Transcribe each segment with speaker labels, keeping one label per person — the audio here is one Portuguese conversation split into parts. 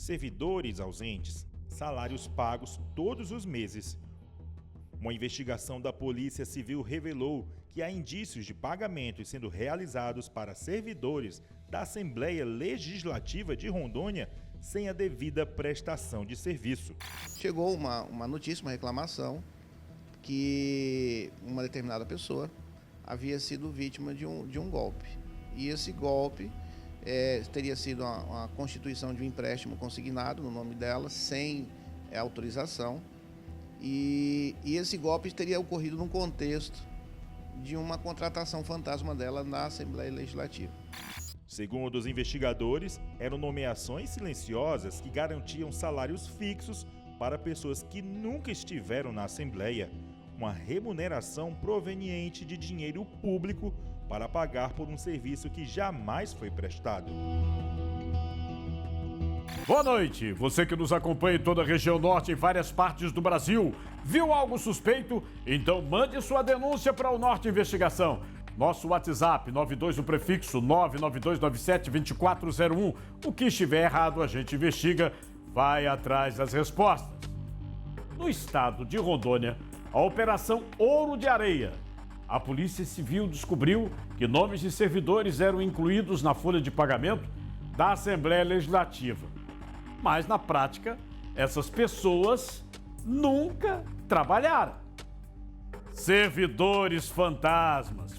Speaker 1: servidores ausentes, salários pagos todos os meses. Uma investigação da Polícia Civil revelou que há indícios de pagamentos sendo realizados para servidores da Assembleia Legislativa de Rondônia sem a devida prestação de serviço.
Speaker 2: Chegou uma notícia, uma reclamação, que uma determinada pessoa havia sido vítima de um golpe. E esse golpe teria sido uma constituição de um empréstimo consignado no nome dela, sem autorização. E esse golpe teria ocorrido num contexto de uma contratação fantasma dela na Assembleia Legislativa.
Speaker 1: Segundo os investigadores, eram nomeações silenciosas que garantiam salários fixos para pessoas que nunca estiveram na Assembleia, uma remuneração proveniente de dinheiro público para pagar por um serviço que jamais foi prestado.
Speaker 3: Boa noite, você que nos acompanha em toda a região norte e várias partes do Brasil. Viu algo suspeito? Então mande sua denúncia para o Norte Investigação. Nosso WhatsApp, 92 o prefixo 992972401. O que estiver errado a gente investiga, vai atrás das respostas. No estado de Rondônia, a Operação Ouro de Areia. A Polícia Civil descobriu que nomes de servidores eram incluídos na folha de pagamento da Assembleia Legislativa. Mas, na prática, essas pessoas nunca trabalharam. Servidores fantasmas.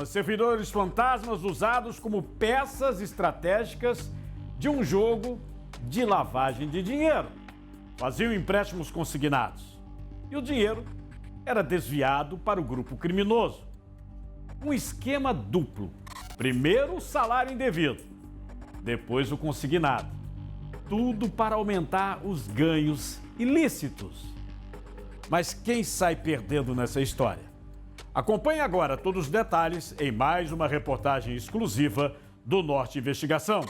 Speaker 3: Servidores fantasmas usados como peças estratégicas de um jogo de lavagem de dinheiro. Faziam empréstimos consignados. E o dinheiro era desviado para o grupo criminoso. Um esquema duplo. Primeiro o salário indevido, depois o consignado. Tudo para aumentar os ganhos ilícitos. Mas quem sai perdendo nessa história? Acompanhe agora todos os detalhes em mais uma reportagem exclusiva do Norte Investigação.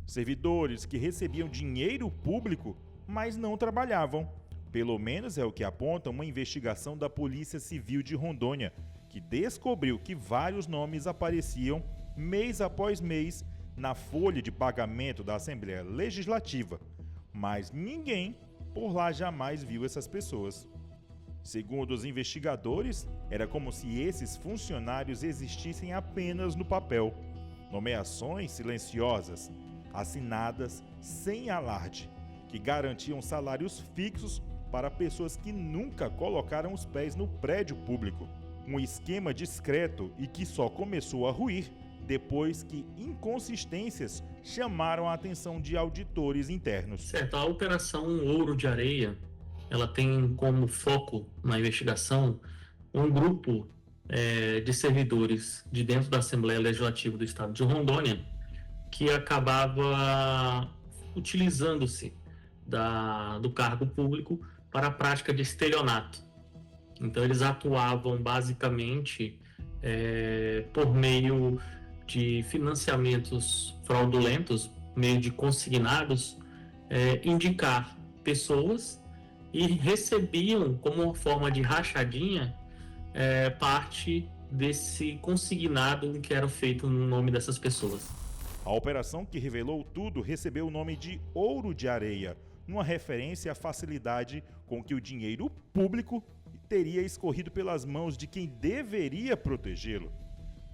Speaker 1: Servidores que recebiam dinheiro público, mas não trabalhavam. Pelo menos é o que aponta uma investigação da Polícia Civil de Rondônia, que descobriu que vários nomes apareciam mês após mês na folha de pagamento da Assembleia Legislativa, mas ninguém por lá jamais viu essas pessoas. Segundo os investigadores, era como se esses funcionários existissem apenas no papel. Nomeações silenciosas, assinadas sem alarde, que garantiam salários fixos para pessoas que nunca colocaram os pés no prédio público. Um esquema discreto e que só começou a ruir depois que inconsistências chamaram a atenção de auditores internos.
Speaker 4: Certo, a Operação Ouro de Areia, ela tem como foco na investigação um grupo de servidores de dentro da Assembleia Legislativa do Estado de Rondônia que acabava utilizando-se do cargo público para a prática de estelionato. Então eles atuavam basicamente por meio de financiamentos fraudulentos, meio de consignados, indicar pessoas e recebiam como uma forma de rachadinha parte desse consignado que era feito no nome dessas pessoas.
Speaker 1: A operação que revelou tudo recebeu o nome de Ouro de Areia, numa referência à facilidade com que o dinheiro público teria escorrido pelas mãos de quem deveria protegê-lo.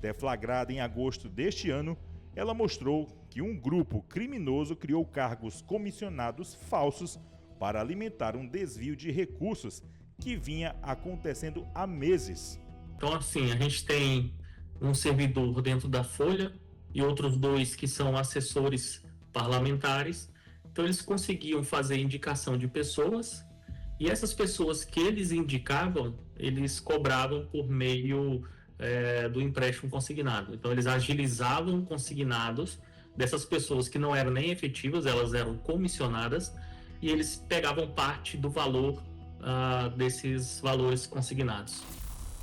Speaker 1: Deflagrada em agosto deste ano, ela mostrou que um grupo criminoso criou cargos comissionados falsos para alimentar um desvio de recursos que vinha acontecendo há meses.
Speaker 4: Então, assim, a gente tem um servidor dentro da Folha e outros dois que são assessores parlamentares. Então, eles conseguiam fazer indicação de pessoas e essas pessoas que eles indicavam, eles cobravam por meio do empréstimo consignado. Então, eles agilizavam consignados dessas pessoas que não eram nem efetivas, elas eram comissionadas, e eles pegavam parte do valor desses valores consignados.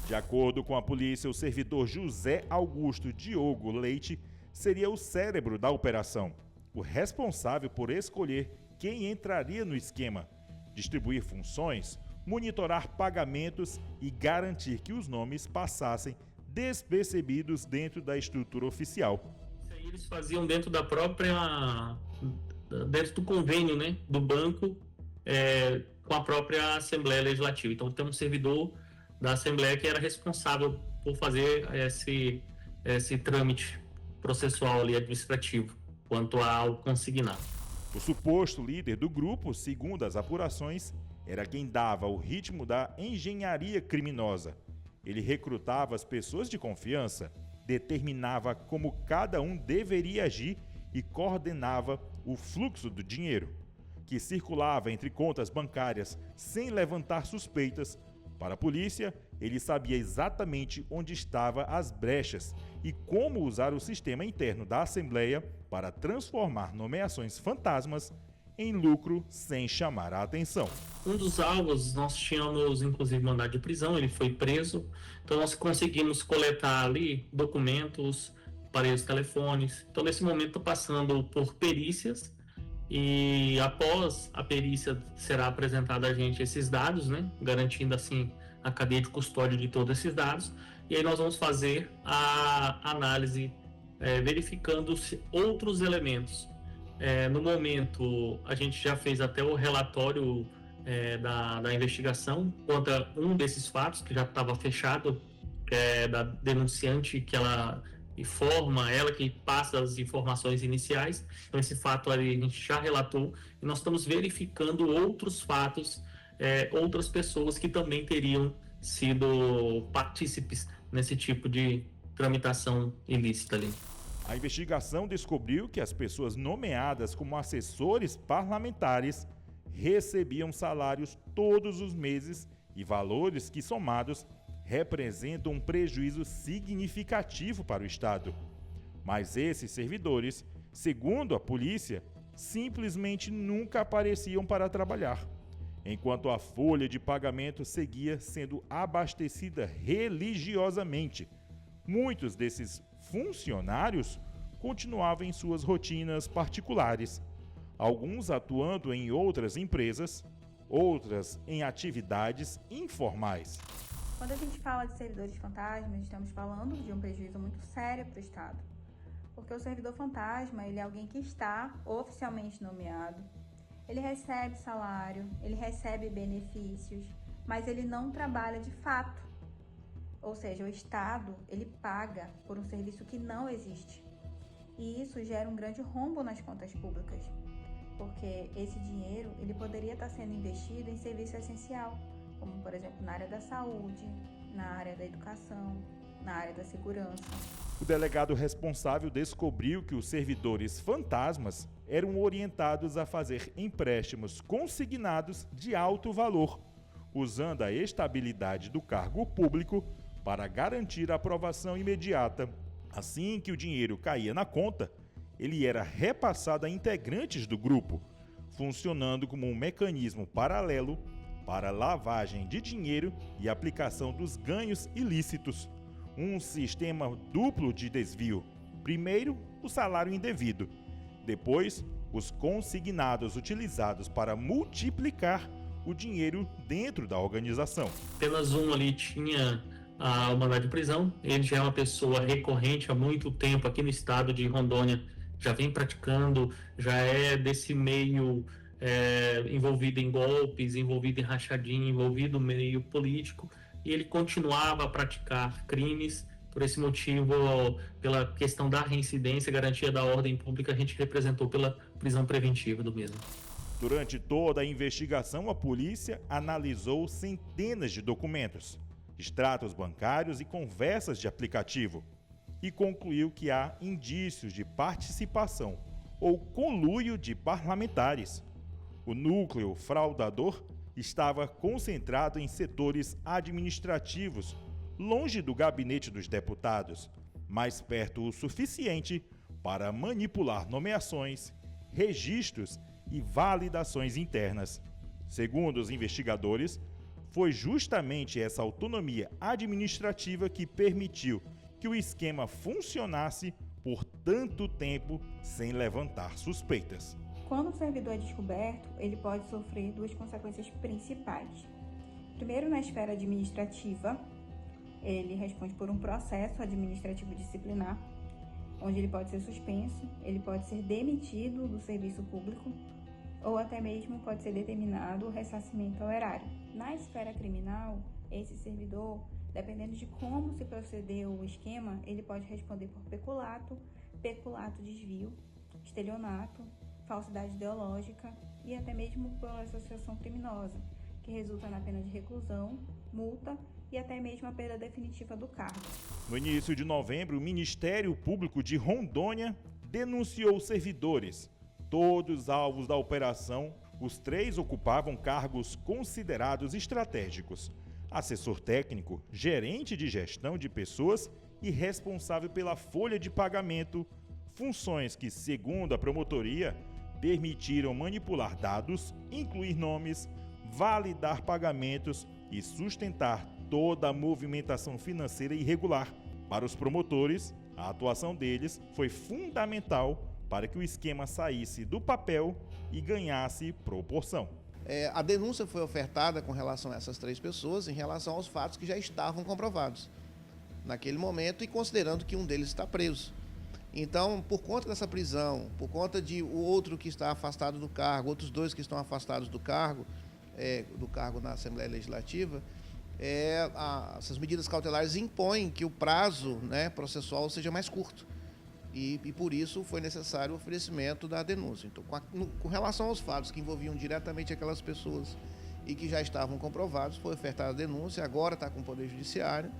Speaker 1: De acordo com a polícia, o servidor José Augusto Diogo Leite seria o cérebro da operação, o responsável por escolher quem entraria no esquema, distribuir funções, monitorar pagamentos e garantir que os nomes passassem despercebidos dentro da estrutura oficial.
Speaker 4: eles faziam dentro da própria, dentro do convênio, né, do banco, com a própria Assembleia Legislativa. Então tem um servidor da Assembleia que era responsável por fazer esse trâmite processual ali administrativo quanto ao consignado.
Speaker 1: O suposto líder do grupo, segundo as apurações, era quem dava o ritmo da engenharia criminosa. Ele recrutava as pessoas de confiança, determinava como cada um deveria agir e coordenava o fluxo do dinheiro, que circulava entre contas bancárias sem levantar suspeitas. Para a polícia, ele sabia exatamente onde estavam as brechas e como usar o sistema interno da Assembleia para transformar nomeações fantasmas em lucro sem chamar a atenção.
Speaker 4: Um dos alvos, nós tínhamos inclusive mandado de prisão, ele foi preso, então nós conseguimos coletar ali documentos, aparelhos telefones. Então nesse momento estou passando por perícias e após a perícia será apresentado a gente esses dados, né, garantindo assim a cadeia de custódia de todos esses dados, e aí nós vamos fazer a análise verificando outros elementos. No momento, a gente já fez até o relatório da investigação contra um desses fatos, que já estava fechado, da denunciante, que ela informa, ela que passa as informações iniciais. Então, esse fato ali a gente já relatou, e nós estamos verificando outros fatos, outras pessoas que também teriam sido partícipes nesse tipo de tramitação ilícita ali.
Speaker 1: A investigação descobriu que as pessoas nomeadas como assessores parlamentares recebiam salários todos os meses e valores que, somados, representam um prejuízo significativo para o Estado. Mas esses servidores, segundo a polícia, simplesmente nunca apareciam para trabalhar, enquanto a folha de pagamento seguia sendo abastecida religiosamente. Muitos desses funcionários continuavam em suas rotinas particulares, alguns atuando em outras empresas, outras em atividades informais.
Speaker 5: Quando a gente fala de servidores fantasmas, estamos falando de um prejuízo muito sério para o Estado, porque o servidor fantasma, ele é alguém que está oficialmente nomeado, ele recebe salário, ele recebe benefícios, mas ele não trabalha de fato. Ou seja, o Estado, ele paga por um serviço que não existe. E isso gera um grande rombo nas contas públicas, porque esse dinheiro, ele poderia estar sendo investido em serviço essencial, como, por exemplo, na área da saúde, na área da educação, na área da segurança.
Speaker 1: O delegado responsável descobriu que os servidores fantasmas eram orientados a fazer empréstimos consignados de alto valor, usando a estabilidade do cargo público para garantir a aprovação imediata. Assim que o dinheiro caía na conta, ele era repassado a integrantes do grupo, funcionando como um mecanismo paralelo para lavagem de dinheiro e aplicação dos ganhos ilícitos. Um sistema duplo de desvio. Primeiro, o salário indevido. Depois, os consignados utilizados para multiplicar o dinheiro dentro da organização.
Speaker 4: Apenas um ali tinha o mandado de prisão. Ele já é uma pessoa recorrente há muito tempo aqui no estado de Rondônia, já vem praticando, já é desse meio envolvido em golpes, envolvido em rachadinha, envolvido no meio político, e ele continuava a praticar crimes. Por esse motivo, pela questão da reincidência, garantia da ordem pública, a gente representou pela prisão preventiva do mesmo.
Speaker 1: Durante toda a investigação, a polícia analisou centenas de documentos, extratos bancários e conversas de aplicativo, e concluiu que há indícios de participação ou conluio de parlamentares. O núcleo fraudador estava concentrado em setores administrativos, longe do gabinete dos deputados, mas perto o suficiente para manipular nomeações, registros e validações internas. Segundo os investigadores, foi justamente essa autonomia administrativa que permitiu que o esquema funcionasse por tanto tempo sem levantar suspeitas.
Speaker 5: Quando o servidor é descoberto, ele pode sofrer duas consequências principais. Primeiro, na esfera administrativa, ele responde por um processo administrativo disciplinar. onde ele pode ser suspenso, ele pode ser demitido do serviço público ou até mesmo pode ser determinado o ressarcimento ao erário. Na esfera criminal, esse servidor, dependendo de como se procedeu o esquema, ele pode responder por peculato, desvio, estelionato, falsidade ideológica e até mesmo por associação criminosa, que resulta na pena de reclusão, multa e até mesmo a perda definitiva do cargo.
Speaker 1: No início de novembro, o Ministério Público de Rondônia denunciou servidores. Todos alvos da operação, os 3 ocupavam cargos considerados estratégicos: assessor técnico, gerente de gestão de pessoas e responsável pela folha de pagamento, funções que, segundo a promotoria, permitiram manipular dados, incluir nomes, validar pagamentos e sustentar toda a movimentação financeira irregular. Para os promotores, a atuação deles foi fundamental para que o esquema saísse do papel e ganhasse proporção.
Speaker 2: A denúncia foi ofertada com relação a essas 3 pessoas em relação aos fatos que já estavam comprovados naquele momento e considerando que um deles está preso. Então, por conta dessa prisão, por conta de o outro que está afastado do cargo, outros 2 que estão afastados do cargo na Assembleia Legislativa, essas medidas cautelares impõem que o prazo, processual seja mais curto. E por isso foi necessário o oferecimento da denúncia. Então, com relação aos fatos que envolviam diretamente aquelas pessoas e que já estavam comprovados, foi ofertada a denúncia, agora está com o Poder Judiciário,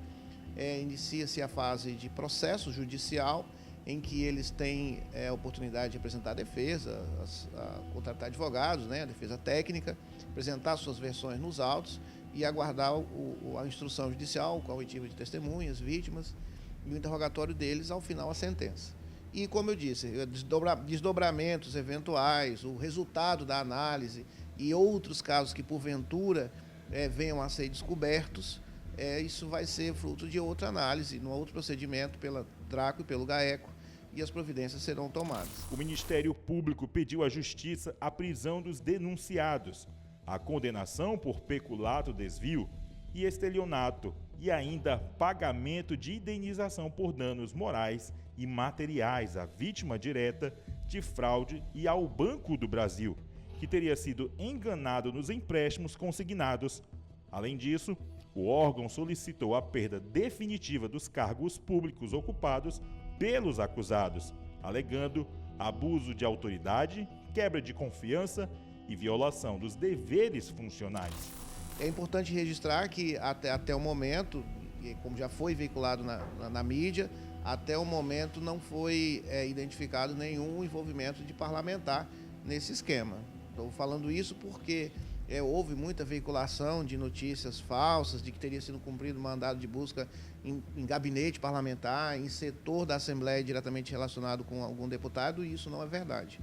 Speaker 2: inicia-se a fase de processo judicial, em que eles têm a oportunidade de apresentar a defesa, contratar advogados, a defesa técnica, apresentar suas versões nos autos e aguardar a instrução judicial, com a oitiva de testemunhas, vítimas, e o interrogatório deles, ao final, a sentença. E, como eu disse, desdobramentos eventuais, o resultado da análise e outros casos que, porventura, venham a ser descobertos, isso vai ser fruto de outra análise, num outro procedimento pela DRACO e pelo GAECO, e as providências serão tomadas.
Speaker 1: O Ministério Público pediu à Justiça a prisão dos denunciados, a condenação por peculato, desvio e estelionato e ainda pagamento de indenização por danos morais e materiais à vítima direta de fraude e ao Banco do Brasil, que teria sido enganado nos empréstimos consignados. Além disso, o órgão solicitou a perda definitiva dos cargos públicos ocupados pelos acusados, alegando abuso de autoridade, quebra de confiança e violação dos deveres funcionais.
Speaker 2: É importante registrar que até o momento, como já foi veiculado na mídia, até o momento não foi identificado nenhum envolvimento de parlamentar nesse esquema. Estou falando isso porque houve muita veiculação de notícias falsas, de que teria sido cumprido mandado de busca em gabinete parlamentar, em setor da Assembleia diretamente relacionado com algum deputado, e isso não é verdade.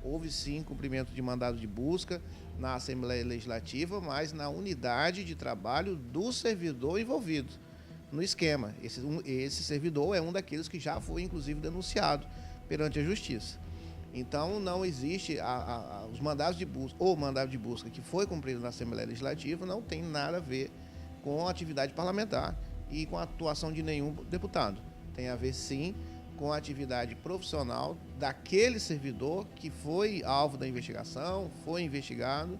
Speaker 2: Houve sim cumprimento de mandado de busca na Assembleia Legislativa, mas na unidade de trabalho do servidor envolvido no esquema. Esse servidor é um daqueles que já foi, inclusive, denunciado perante a Justiça. Então, não existe os mandados de busca, ou mandado de busca que foi cumprido na Assembleia Legislativa, não tem nada a ver com a atividade parlamentar e com a atuação de nenhum deputado. Tem a ver, sim, com a atividade profissional daquele servidor que foi alvo da investigação, foi investigado,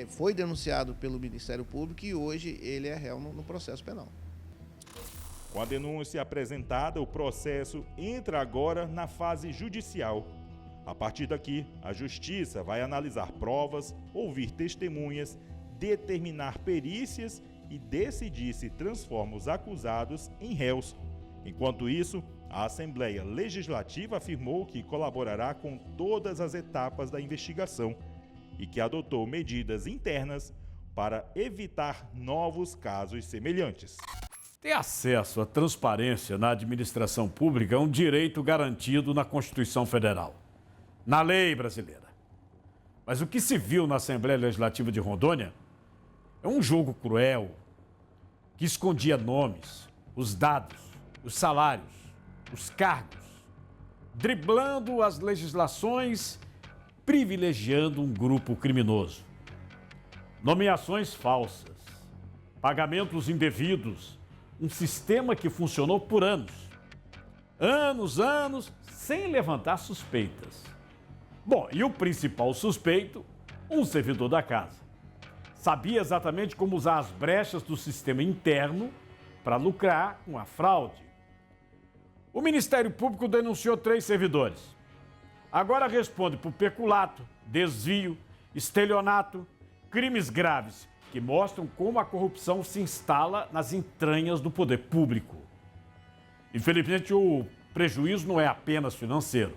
Speaker 2: foi denunciado pelo Ministério Público e hoje ele é réu no processo penal.
Speaker 1: Com a denúncia apresentada, o processo entra agora na fase judicial. A partir daqui, a Justiça vai analisar provas, ouvir testemunhas, determinar perícias e decidir se transforma os acusados em réus. Enquanto isso, a Assembleia Legislativa afirmou que colaborará com todas as etapas da investigação e que adotou medidas internas para evitar novos casos semelhantes.
Speaker 3: Ter acesso à transparência na administração pública é um direito garantido na Constituição Federal, na lei brasileira. Mas o que se viu na Assembleia Legislativa de Rondônia é um jogo cruel que escondia nomes, os dados, os salários, os cargos, driblando as legislações, privilegiando um grupo criminoso. Nomeações falsas, pagamentos indevidos, um sistema que funcionou por anos. anos, sem levantar suspeitas. Bom, e o principal suspeito, um servidor da casa. Sabia exatamente como usar as brechas do sistema interno para lucrar com a fraude. O Ministério Público denunciou 3 servidores. Agora responde por peculato, desvio, estelionato, crimes graves que mostram como a corrupção se instala nas entranhas do poder público. Infelizmente, o prejuízo não é apenas financeiro,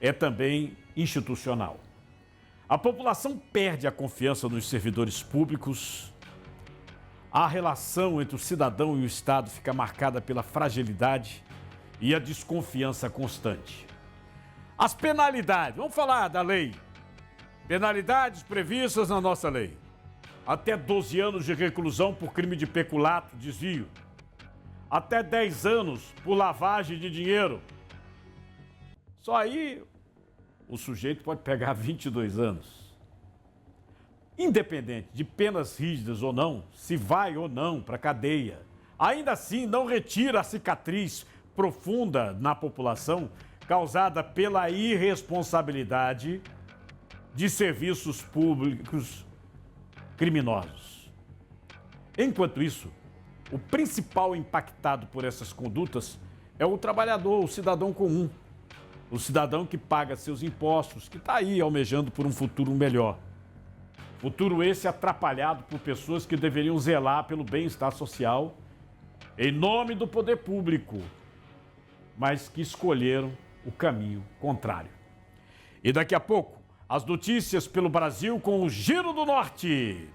Speaker 3: é também institucional. A população perde a confiança nos servidores públicos. A relação entre o cidadão e o Estado fica marcada pela fragilidade e a desconfiança constante. As penalidades, vamos falar da lei. Penalidades previstas na nossa lei. Até 12 anos de reclusão por crime de peculato, desvio. Até 10 anos por lavagem de dinheiro. Só aí o sujeito pode pegar 22 anos. Independente de penas rígidas ou não, se vai ou não para a cadeia, ainda assim não retira a cicatriz profunda na população causada pela irresponsabilidade de serviços públicos criminosos. Enquanto isso, o principal impactado por essas condutas é o trabalhador, o cidadão comum. O cidadão que paga seus impostos, que está aí almejando por um futuro melhor. Futuro esse atrapalhado por pessoas que deveriam zelar pelo bem-estar social em nome do poder público, mas que escolheram o caminho contrário. E daqui a pouco, as notícias pelo Brasil com o Giro do Norte.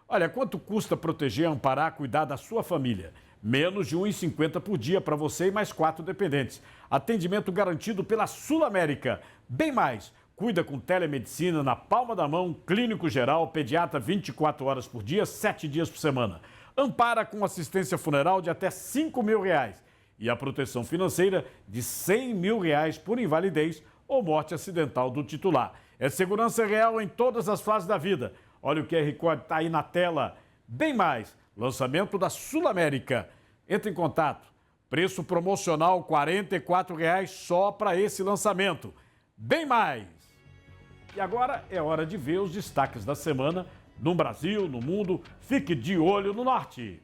Speaker 3: Olha, quanto custa proteger, amparar, cuidar da sua família? Menos de R$ 1,50 por dia para você e mais 4 dependentes. Atendimento garantido pela Sul América. Bem mais, cuida com telemedicina na palma da mão, clínico geral, pediatra 24 horas por dia, 7 dias por semana. Ampara com assistência funeral de até R$ 5.000 e a proteção financeira de R$ 100.000 por invalidez ou morte acidental do titular. É segurança real em todas as fases da vida. Olha o QR Code, está aí na tela. Bem mais, lançamento da Sul América. Entre em contato. Preço promocional R$ 44,00 só para esse lançamento. Bem mais. E agora é hora de ver os destaques da semana no Brasil, no mundo. Fique de olho no Norte.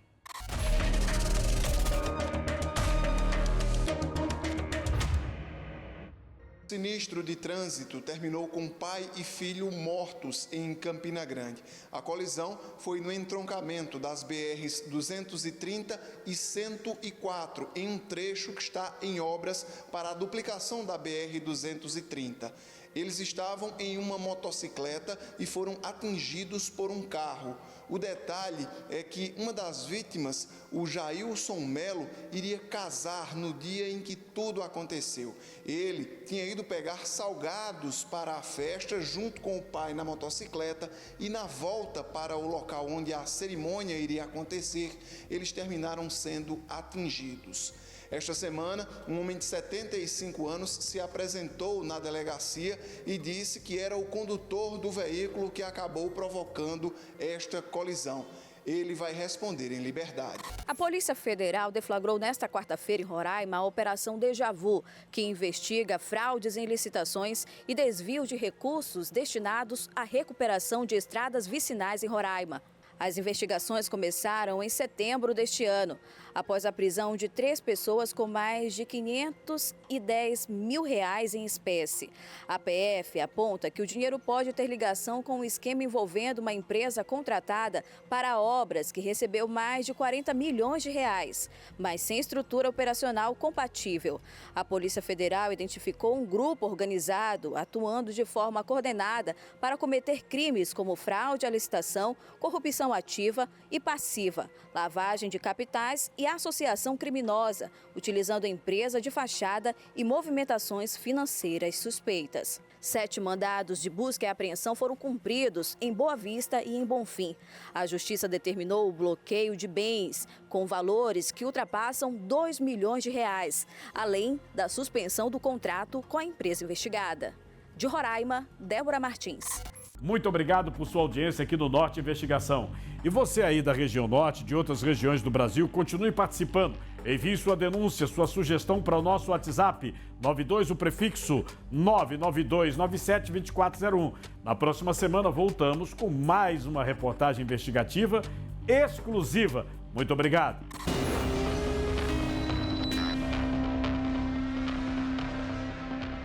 Speaker 6: Sinistro de trânsito terminou com pai e filho mortos em Campina Grande. A colisão foi no entroncamento das BRs 230 e 104, em um trecho que está em obras para a duplicação da BR 230. Eles estavam em uma motocicleta e foram atingidos por um carro. O detalhe é que uma das vítimas, o Jailson Melo, iria casar no dia em que tudo aconteceu. Ele tinha ido pegar salgados para a festa junto com o pai na motocicleta e na volta para o local onde a cerimônia iria acontecer, eles terminaram sendo atingidos. Esta semana, um homem de 75 anos se apresentou na delegacia e disse que era o condutor do veículo que acabou provocando esta colisão. Ele vai responder em liberdade.
Speaker 7: A Polícia Federal deflagrou nesta quarta-feira em Roraima a Operação Déjà Vu, que investiga fraudes em licitações e desvio de recursos destinados à recuperação de estradas vicinais em Roraima. As investigações começaram em setembro deste ano, após a prisão de 3 pessoas com mais de R$510 mil em espécie. A PF aponta que o dinheiro pode ter ligação com um esquema envolvendo uma empresa contratada para obras que recebeu mais de R$40 milhões, mas sem estrutura operacional compatível. A Polícia Federal identificou um grupo organizado atuando de forma coordenada para cometer crimes como fraude à licitação, corrupção ativa e passiva, lavagem de capitais e associação criminosa, utilizando empresa de fachada e movimentações financeiras suspeitas. 7 mandados de busca e apreensão foram cumpridos em Boa Vista e em Bonfim. A Justiça determinou o bloqueio de bens com valores que ultrapassam R$2 milhões, além da suspensão do contrato com a empresa investigada. De Roraima, Débora Martins.
Speaker 3: Muito obrigado por sua audiência aqui no Norte Investigação. E você aí da região Norte, de outras regiões do Brasil, continue participando. Envie sua denúncia, sua sugestão para o nosso WhatsApp, 92, o prefixo 992972401. Na próxima semana voltamos com mais uma reportagem investigativa exclusiva. Muito obrigado.